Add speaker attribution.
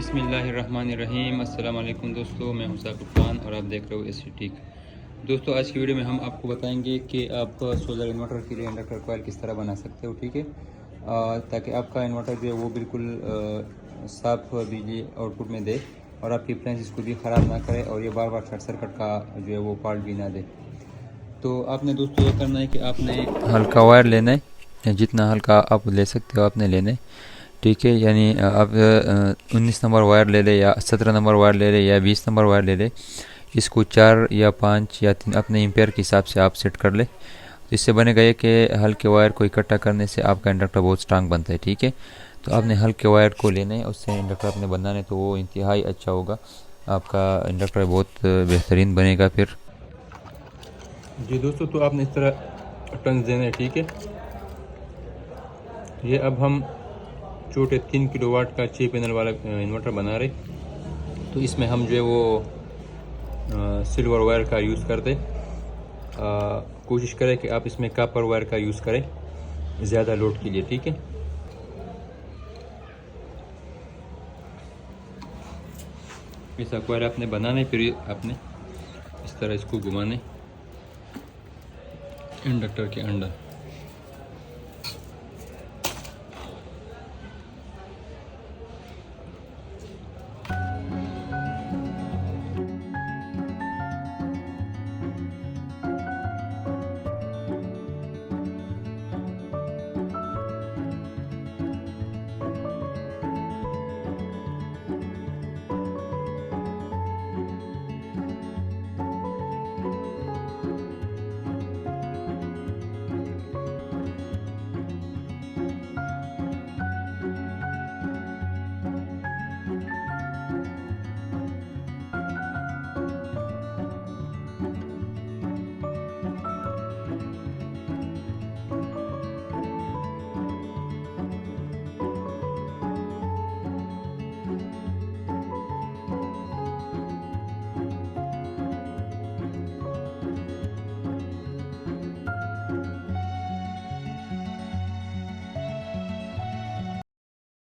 Speaker 1: बिस्मिल्लाहिर्रहमानिर्रहीम। अस्सलाम वालेकुम दोस्तों, मैं हूं साकिब खान और आप देख रहे हो SETECH। दोस्तों, आज की वीडियो में हम आपको बताएंगे कि आप सोलर इन्वर्टर के लिए इंडक्टर कॉइल किस तरह बना सकते हो। ठीक है, ताकि आपका इन्वर्टर जो है वो बिल्कुल साफ बिजली आउटपुट में दे और आपकी अप्लायंस इसको भी ख़राब ना करे और ये बार बार शॉर्ट सर्किट का जो है वो फॉल्ट भी ना दे। तो आपने दोस्तों ये करना है कि आपने हल्का वायर लेना है, जितना हल्का आप ले सकते हो आपने लेना है। ठीक है, यानी आप 19 नंबर वायर ले ले या 17 नंबर वायर ले ले या 20 नंबर वायर ले ले। इसको 4 या 5 या 3 अपने एम्पेयर के हिसाब से आप सेट कर ले। इससे बनेगा ये कि हल्के वायर को इकट्ठा करने से आपका इंडक्टर बहुत स्ट्रांग बनता है। ठीक है, तो आपने हल्के वायर को लेना है, उससे इंडक्टर अपने बनाना है तो वो इंतहाई अच्छा होगा, आपका इंडक्टर बहुत बेहतरीन बनेगा। फिर जी दोस्तों, तो आपने इस तरह टर्न्स देना है। ठीक है, ये अब हम छोटे 3 किलोवाट का 6 पैनल वाला इन्वर्टर बना रहे, तो इसमें हम जो है वो सिल्वर वायर का यूज़ कर दें। कोशिश करें कि आप इसमें कॉपर वायर का यूज़ करें ज़्यादा लोड के लिए। ठीक है, ऐसा कॉइल आपने बनाना है, फिर आपने इस तरह इसको घुमाना है इंडक्टर के अंदर।